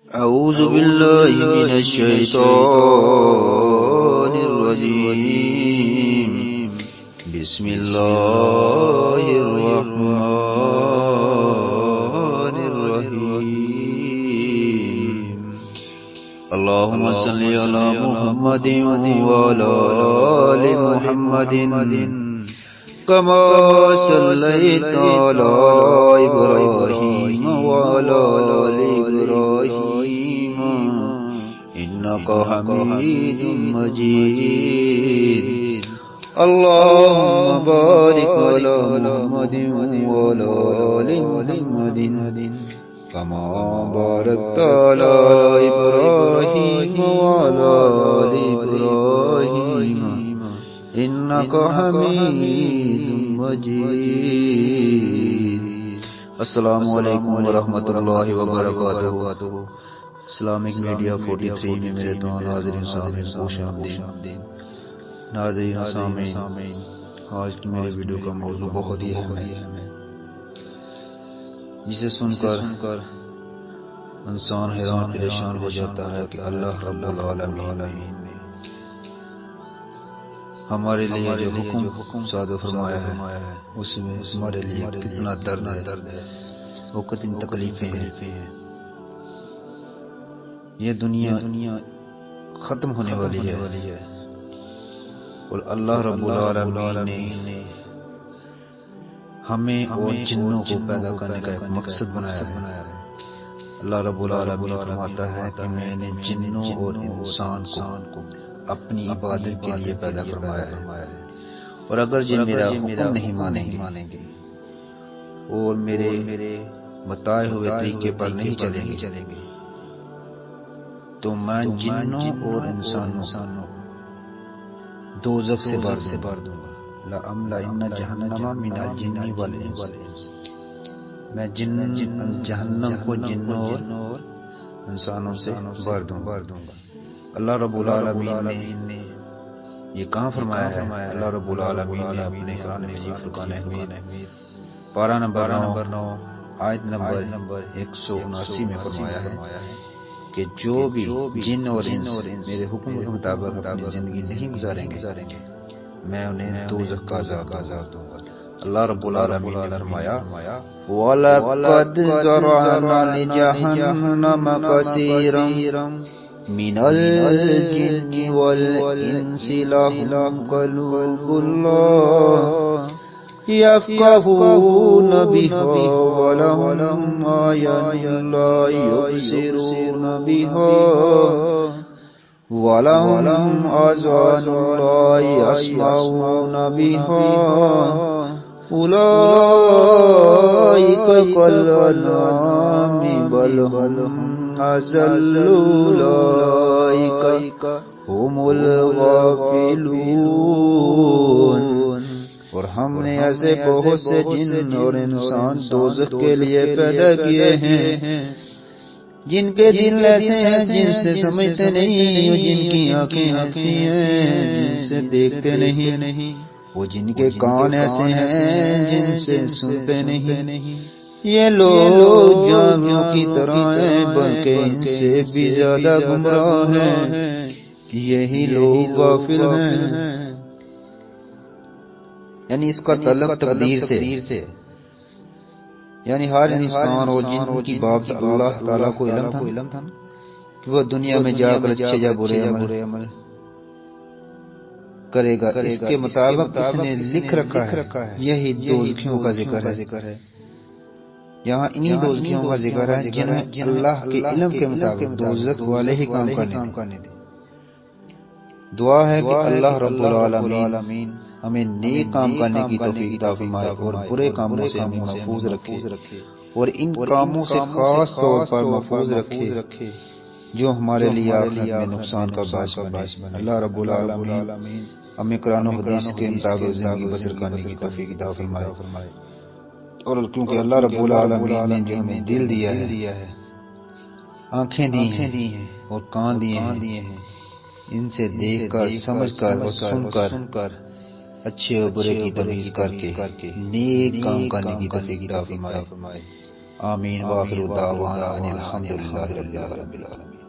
أعوذ بالله من الشيطان الرجيم. بسم الله الرحمن الرحيم. اللهم صل على محمد وعلى آل محمد كما صليت على إبراهيم وعلى آل إبراهيم إنك حميد مجيد. اللهم بارك على محمد وعلى آل محمد كما باركت على إبراهيم وعلى آل إبراهيم إنك حميد مجيد. السلام علیکم ورحمۃ اللہ وبرکاتہ. اسلامک میڈیا 43 میں میرے تمام ناظرین سامعین خوش آمدید. ناظرین و سامعین، آج کی میری ویڈیو کا موضوع بہت ہی اہم ہے، جسے سن کر انسان حیران پریشان ہو جاتا ہے کہ اللہ رب العالمین نے ہمارے لیے جو حکم صادر فرمایا ہے اس میں ہمارے لیے کتنا درد ہے، وہ کتنی تکلیفیں ہیں. یہ دنیا ختم ہونے والی ہے اور اللہ رب العالمین نے ہمیں اور جنوں کو پیدا کرنے کا ایک مقصد بنایا ہے. اللہ رب العالمین فرماتا ہے کہ میں نے جنوں اور انسان کو اپنی عبادت کے لیے پیدا فرمایا ہے، اور اگر یہ میرا حکم نہیں مانیں گے اور میرے بتائے ہوئے طریقے پر نہیں چلیں گے تو میں جنوں اور انسانوں دوزخ سے بھر دوں گا. لَأَمْلَئِنَّ جَهَنَّمَ مِنَ الْجِنِّ وَالْإِنسِ. میں جہنم کو جنوں اور انسانوں سے بھر دوں گا. اللہ رب العالمین نے یہ کہاں فرمایا ہے؟ اللہ رب العالمین نے اپنے قرآن مجید فرقان حمید پارہ نمبر 9 آیت نمبر 179 میں فرمایا ہے کہ جو بھی جن اور انس میرے حکم کے مطابق اپنی زندگی نہیں گزاریں گے میں انہیں دوزخ کا عذاب دوں گا. اللہ رب العالمین نے فرمایا وَلَقَدْ ذَرَأْنَا لِجَهَنَّمَ كَثِيرًا مِنَ الْجِنِّ وَالْإِنسِ لَهُمْ قُلُوبٌ لَا يَفْقَهُونَ بِهَا وَلَهُمْ أَعْيُنٌ لَا يُبْصِرُونَ بِهَا وَلَهُمْ آذَانٌ لَا يَسْمَعُونَ بِهَا أُولَئِكَ كَالْأَنْعَامِ بَلْ هُمْ أَضَلُّ أُولَئِكَ هُمُ الْغَافِلُونَ. اور ہم نے ایسے بہت سے جن اور انسان دوزخ کے لیے پیدا کیے ہیں جن کے دل ایسے ہیں جن سے سمجھتے نہیں، جن کی آنکھیں ایسی ہیں جن سے دیکھتے نہیں، وہ جن کے کان ایسے ہیں جن سے سنتے نہیں. یہ لوگ جانوروں کی طرح ہیں بلکہ ان سے بھی زیادہ گمراہ ہیں. یہی لوگ غافل ہیں. یعنی اس کا تعلق تقدیر سے، یعنی ہر انسان اور جن کی بابت اللہ تعالیٰ کو علم تھا کہ وہ دنیا میں جا کر اچھے یا برے عمل کرے گا. اس کے مطابق اس نے لکھ رکھا ہے. یہی دوزخیوں کا ذکر ہے. یہاں انہی دوزخیوں کا ذکر ہے جنہیں اللہ کے علم کے مطابق دوزخ والے ہی کام کرنے دے. دعا ہے کہ اللہ رب العالمین ہمیں نیک کام کرنے کی توفیق عطا فرمائے اور برے کاموں سے ہمیں محفوظ رکھے اور ان کاموں سے خاص طور پر محفوظ رکھے جو ہمارے لیے آخرت میں نقصان کا باعث بنے. اللہ رب العالمین ہمیں قرآن و حدیث کے مطابق زندگی بسر کرنے کی توفیق عطا فرمائے. اور کیونکہ اللہ رب العالمین نے جو ہمیں دل دیا ہے، آنکھیں دی ہیں اور کان دیے ہیں، ان سے دیکھ کر سمجھ کر اور سن کر اچھے اور برے کی تمیز کر کے نیک کام کرنے کی توفیق عطا فرمائے. آمین، وآخر دعوانا ان الحمد للہ رب العالمین۔